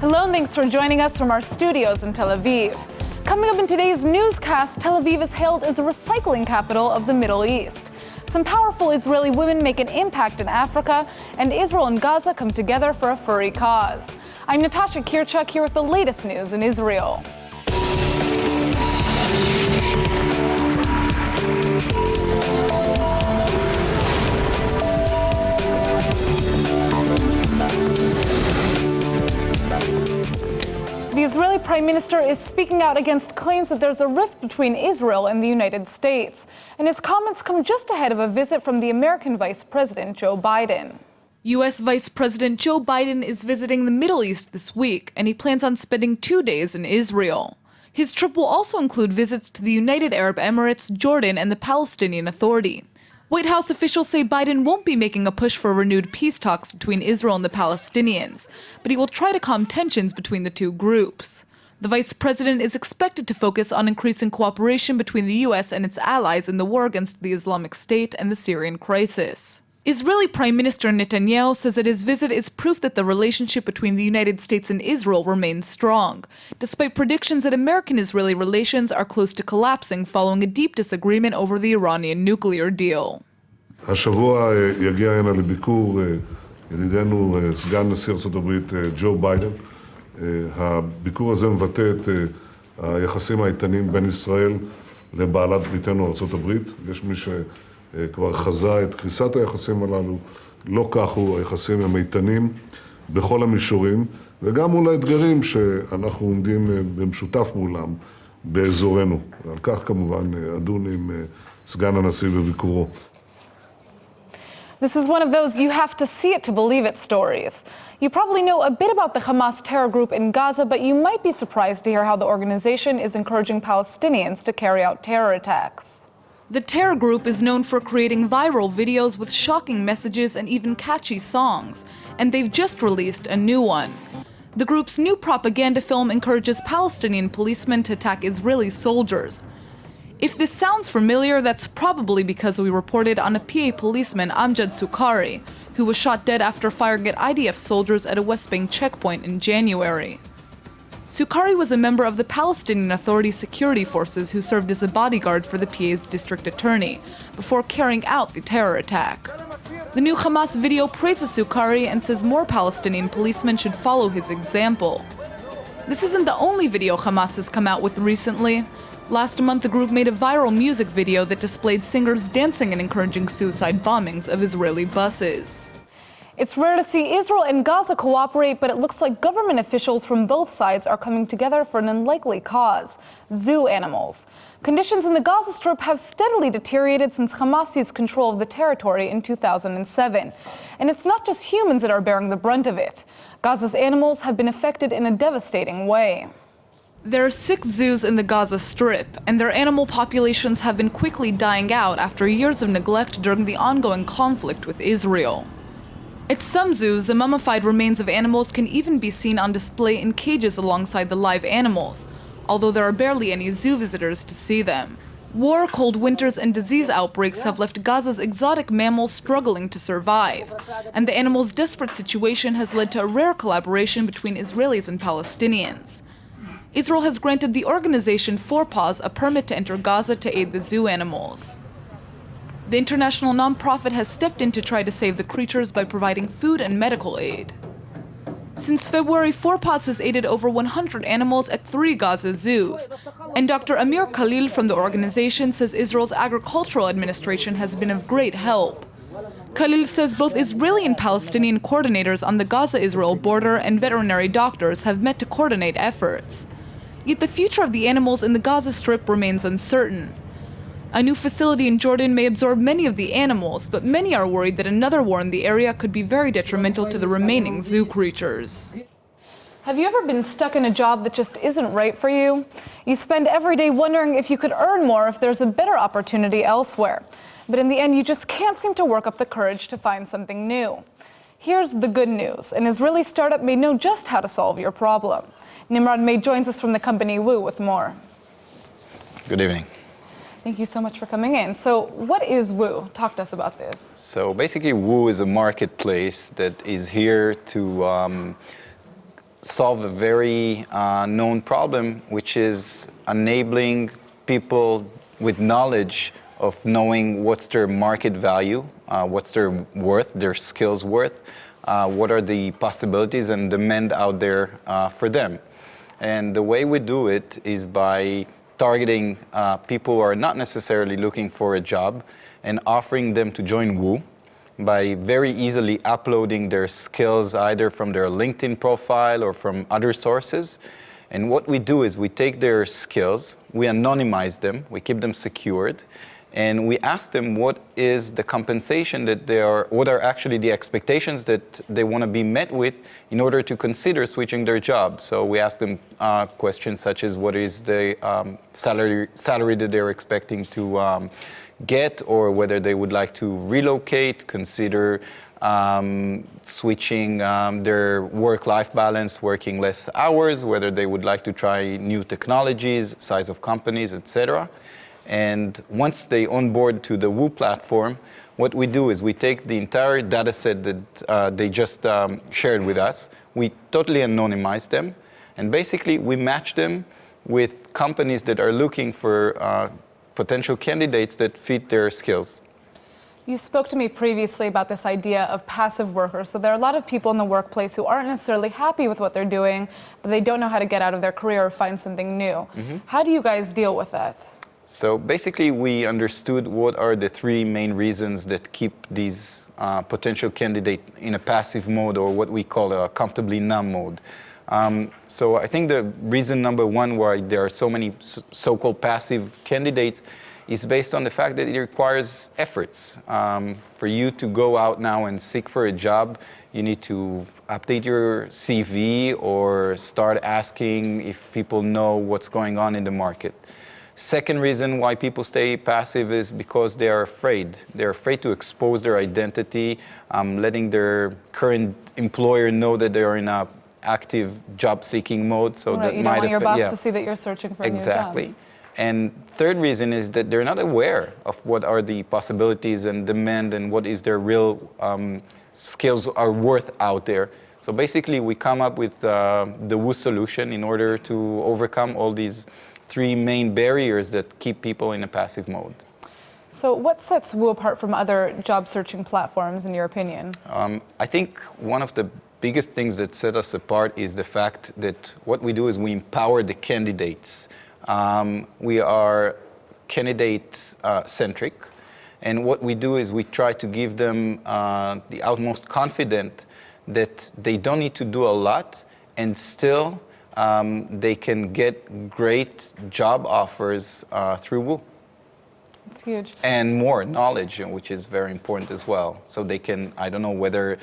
Hello and thanks for joining us from our studios in Tel Aviv. Coming up in today's newscast, Tel Aviv is hailed as a recycling capital of the Middle East. Some powerful Israeli women make an impact in Africa, and Israel and Gaza come together for a furry cause. I'm Natasha Kirchuk here with the latest news in Israel. The Israeli Prime Minister is speaking out against claims that there's a rift between Israel and the United States. And his comments come just ahead of a visit from the American Vice President Joe Biden. U.S. Vice President Joe Biden is visiting the Middle East this week, and he plans on spending 2 days in Israel. His trip will also include visits to the United Arab Emirates, Jordan, and the Palestinian Authority. White House officials say Biden won't be making a push for renewed peace talks between Israel and the Palestinians, but he will try to calm tensions between the two groups. The vice president is expected to focus on increasing cooperation between the U.S. and its allies in the war against the Islamic State and the Syrian crisis. Israeli Prime Minister Netanyahu says that his visit is proof that the relationship between the United States and Israel remains strong, despite predictions that American-Israeli relations are close to collapsing following a deep disagreement over the Iranian nuclear deal. השבוע יגיע הנה לביקור ידידנו סגן נשיא ארצות הברית ג'ו ביידן. הביקור הזה מבטא את היחסים האיתנים בין ישראל לבעלת בריתנו ארצות הברית. יש מי שכבר חזה את קריסת היחסים הללו, לא כך הוא, היחסים הם איתנים בכל המישורים, וגם מול האתגרים שאנחנו עומדים במשותף מולם באזורנו. על כך כמובן אדון עם סגן הנשיא בביקורו. This is one of those you have to see it to believe it stories. You probably know a bit about the Hamas terror group in Gaza, but you might be surprised to hear how the organization is encouraging Palestinians to carry out terror attacks. The terror group is known for creating viral videos with shocking messages and even catchy songs, and they've just released a new one. The group's new propaganda film encourages Palestinian policemen to attack Israeli soldiers. If this sounds familiar, that's probably because we reported on a PA policeman, Amjad Sukari, who was shot dead after firing at IDF soldiers at a West Bank checkpoint in January. Sukari was a member of the Palestinian Authority security forces who served as a bodyguard for the PA's district attorney before carrying out the terror attack. The new Hamas video praises Sukari and says more Palestinian policemen should follow his example. This isn't the only video Hamas has come out with recently. Last month, the group made a viral music video that displayed singers dancing and encouraging suicide bombings of Israeli buses. It's rare to see Israel and Gaza cooperate, but it looks like government officials from both sides are coming together for an unlikely cause: zoo animals. Conditions in the Gaza Strip have steadily deteriorated since Hamas seized control of the territory in 2007. And it's not just humans that are bearing the brunt of it. Gaza's animals have been affected in a devastating way. There are 6 zoos in the Gaza Strip, and their animal populations have been quickly dying out after years of neglect during the ongoing conflict with Israel. At some zoos, the mummified remains of animals can even be seen on display in cages alongside the live animals, although there are barely any zoo visitors to see them. War, cold winters, and disease outbreaks have left Gaza's exotic mammals struggling to survive, and the animals' desperate situation has led to a rare collaboration between Israelis and Palestinians. Israel has granted the organization Four Paws a permit to enter Gaza to aid the zoo animals. The international nonprofit has stepped in to try to save the creatures by providing food and medical aid. Since February, Four Paws has aided over 100 animals at 3 Gaza zoos, and Dr. Amir Khalil from the organization says Israel's agricultural administration has been of great help. Khalil says both Israeli and Palestinian coordinators on the Gaza-Israel border and veterinary doctors have met to coordinate efforts. Yet the future of the animals in the Gaza Strip remains uncertain. A new facility in Jordan may absorb many of the animals, but many are worried that another war in the area could be very detrimental to the remaining zoo creatures. Have you ever been stuck in a job that just isn't right for you? You spend every day wondering if you could earn more if there's a better opportunity elsewhere. But in the end, you just can't seem to work up the courage to find something new. Here's the good news. An Israeli startup may know just how to solve your problem. Nimrod May joins us from the company Whoo with more. Good evening. Thank you so much for coming in. So what is Whoo? Talk to us about this. So basically, Whoo is a marketplace that is here to solve a very known problem, which is enabling people with knowledge of knowing what's their market value, what's their worth, their skills worth, what are the possibilities and demand out there for them. And the way we do it is by targeting people who are not necessarily looking for a job and offering them to join Whoo by very easily uploading their skills either from their LinkedIn profile or from other sources. And what we do is we take their skills, we anonymize them, we keep them secured, and we ask them what is the compensation what are actually the expectations that they want to be met with in order to consider switching their job. So we ask them questions such as what is the salary that they're expecting to get, or whether they would like to relocate, consider switching their work-life balance, working less hours, whether they would like to try new technologies, size of companies, etc. And once they onboard to the Whoo platform, what we do is we take the entire data set that they just shared with us, we totally anonymize them, and basically we match them with companies that are looking for potential candidates that fit their skills. You spoke to me previously about this idea of passive workers. So there are a lot of people in the workplace who aren't necessarily happy with what they're doing, but they don't know how to get out of their career or find something new. How do you guys deal with that? So basically, we understood what are the three main reasons that keep these potential candidates in a passive mode, or what we call a comfortably numb mode. So I think the reason number one why there are so many so-called passive candidates is based on the fact that it requires efforts. For you to go out now and seek for a job, you need to update your CV or start asking if people know what's going on in the market. Second reason why people stay passive is because they are afraid. They're afraid to expose their identity, letting their current employer know that they are in a active job-seeking mode. So right, that you might don't want your boss yeah. to see that you're searching for a new job. Exactly. And third reason is that they're not aware of what are the possibilities and demand and what is their real skills are worth out there. So basically, we come up with the Whoo solution in order to overcome all these three main barriers that keep people in a passive mode. So what sets Whoo apart from other job searching platforms, in your opinion? I think one of the biggest things that set us apart is the fact that what we do is we empower the candidates. We are candidate-centric, and what we do is we try to give them the utmost confidence that they don't need to do a lot, and still they can get great job offers through Whoo. It's huge. And more knowledge, which is very important as well. So they can, I don't know whether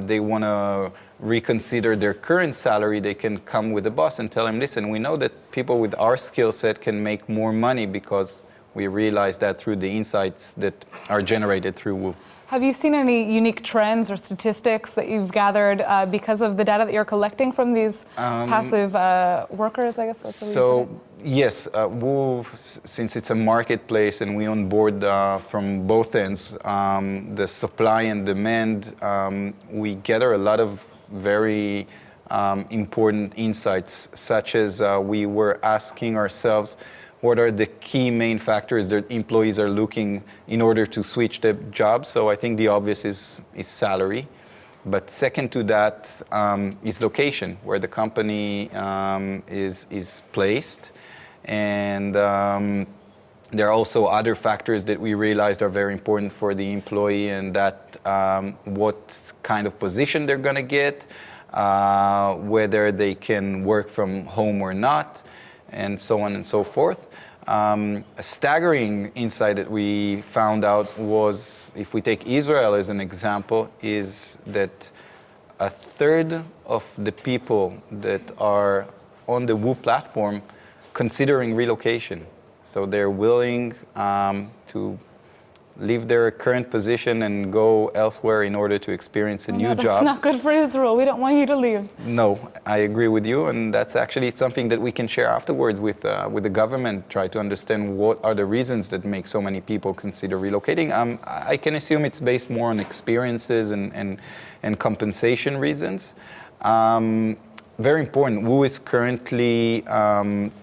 they want to reconsider their current salary, they can come with the boss and tell him, listen, we know that people with our skill set can make more money because we realize that through the insights that are generated through Whoo. Have you seen any unique trends or statistics that you've gathered because of the data that you're collecting from these passive workers, I guess that's what So, yes, Whoo, since it's a marketplace and we onboard from both ends, the supply and demand, we gather a lot of very important insights, such as we were asking ourselves, what are the key main factors that employees are looking in order to switch their job? So I think the obvious is salary. But second to that is location, where the company is placed. And there are also other factors that we realized are very important for the employee, and that what kind of position they're going to get, whether they can work from home or not, and so on and so forth. A staggering insight that we found out was, if we take Israel as an example, is that a third of the people that are on the Whoo platform considering relocation. So they're willing to leave their current position and go elsewhere in order to experience a new job. That's not good for Israel. We don't want you to leave. No, I agree with you, and that's actually something that we can share afterwards with the government, try to understand what are the reasons that make so many people consider relocating. I can assume it's based more on experiences and compensation reasons. very important. Whoo is currently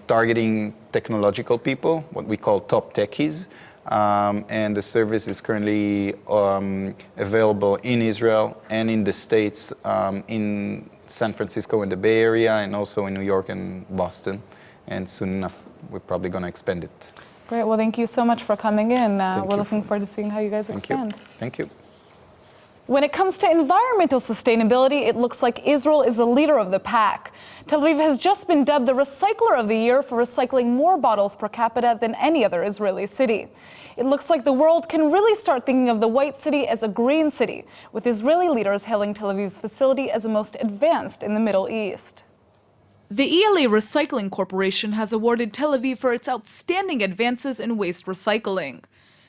targeting technological people, what we call top techies. And the service is currently available in Israel and in the States, in San Francisco in the Bay Area, and also in New York and Boston. And soon enough, we're probably going to expand it. Great. Well, thank you so much for coming in. We're you. looking forward to seeing how you guys expand. Thank you. When it comes to environmental sustainability, it looks like Israel is the leader of the pack. Tel Aviv has just been dubbed the Recycler of the Year for recycling more bottles per capita than any other Israeli city. It looks like the world can really start thinking of the White City as a green city, with Israeli leaders hailing Tel Aviv's facility as the most advanced in the Middle East. The ELA Recycling Corporation has awarded Tel Aviv for its outstanding advances in waste recycling.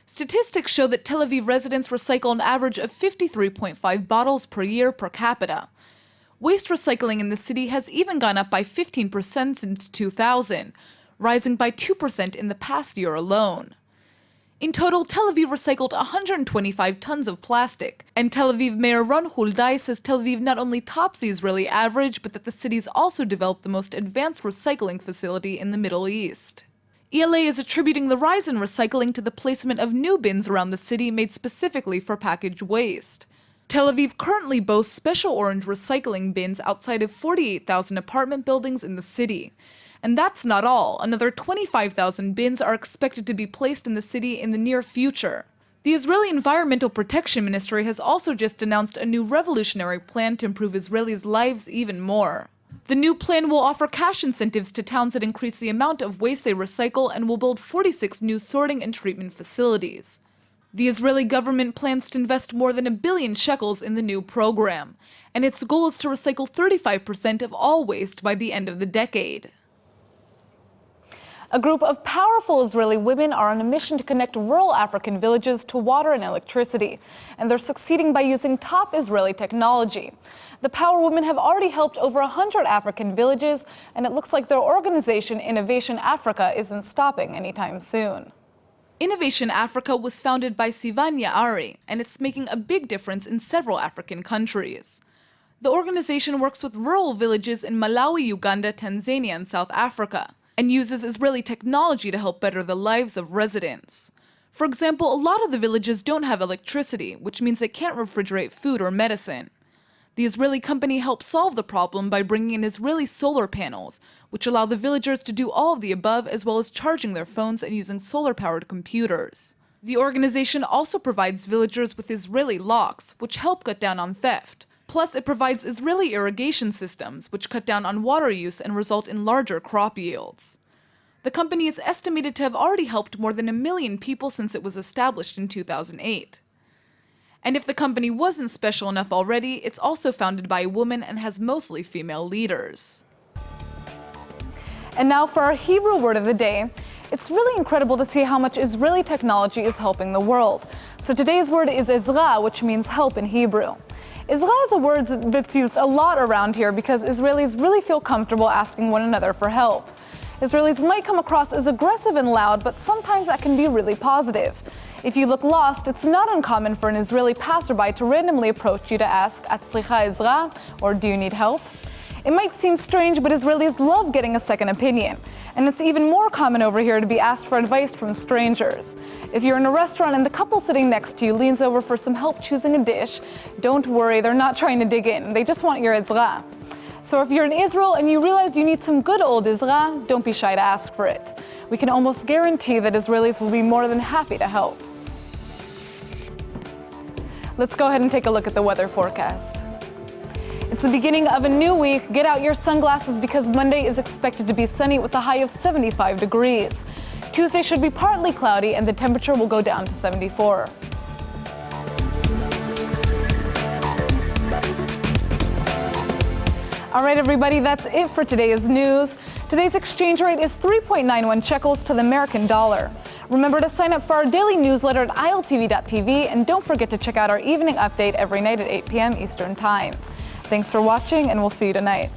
Statistics show that Tel Aviv residents recycle an average of 53.5 bottles per year per capita. Waste recycling in the city has even gone up by 15% since 2000, rising by 2% in the past year alone. In total, Tel Aviv recycled 125 tons of plastic, and Tel Aviv Mayor Ron Huldai says Tel Aviv not only tops the Israeli average, but that the city's also developed the most advanced recycling facility in the Middle East. ELA is attributing the rise in recycling to the placement of new bins around the city made specifically for packaged waste. Tel Aviv currently boasts special orange recycling bins outside of 48,000 apartment buildings in the city. And that's not all. Another 25,000 bins are expected to be placed in the city in the near future. The Israeli Environmental Protection Ministry has also just announced a new revolutionary plan to improve Israelis' lives even more. The new plan will offer cash incentives to towns that increase the amount of waste they recycle and will build 46 new sorting and treatment facilities. The Israeli government plans to invest more than 1 billion shekels in the new program, and its goal is to recycle 35% of all waste by the end of the decade. A group of powerful Israeli women are on a mission to connect rural African villages to water and electricity, and they're succeeding by using top Israeli technology. The Power Women have already helped over 100 African villages, and it looks like their organization, Innovation Africa, isn't stopping anytime soon. Innovation Africa was founded by Sivan Yaari, and it's making a big difference in several African countries. The organization works with rural villages in Malawi, Uganda, Tanzania, and South Africa, and uses Israeli technology to help better the lives of residents. For example, a lot of the villages don't have electricity, which means they can't refrigerate food or medicine. The Israeli company helps solve the problem by bringing in Israeli solar panels, which allow the villagers to do all of the above, as well as charging their phones and using solar-powered computers. The organization also provides villagers with Israeli locks, which help cut down on theft. Plus, it provides Israeli irrigation systems, which cut down on water use and result in larger crop yields. The company is estimated to have already helped more than 1 million people since it was established in 2008. And if the company wasn't special enough already, it's also founded by a woman and has mostly female leaders. And now for our Hebrew word of the day. It's really incredible to see how much Israeli technology is helping the world. So today's word is Ezra, which means help in Hebrew. Ezra is a word that's used a lot around here because Israelis really feel comfortable asking one another for help. Israelis might come across as aggressive and loud, but sometimes that can be really positive. If you look lost, it's not uncommon for an Israeli passerby to randomly approach you to ask, "Atzlicha Ezra?" or "Do you need help?" It might seem strange, but Israelis love getting a second opinion. And it's even more common over here to be asked for advice from strangers. If you're in a restaurant and the couple sitting next to you leans over for some help choosing a dish, don't worry, they're not trying to dig in. They just want your Ezra. So if you're in Israel and you realize you need some good old Ezra, don't be shy to ask for it. We can almost guarantee that Israelis will be more than happy to help. Let's go ahead and take a look at the weather forecast. It's the beginning of a new week. Get out your sunglasses because Monday is expected to be sunny with a high of 75 degrees. Tuesday should be partly cloudy and the temperature will go down to 74. All right, everybody, that's it for today's news. Today's exchange rate is 3.91 shekels to the American dollar. Remember to sign up for our daily newsletter at ILTV.tv, and don't forget to check out our evening update every night at 8 p.m. Eastern Time. Thanks for watching, and we'll see you tonight.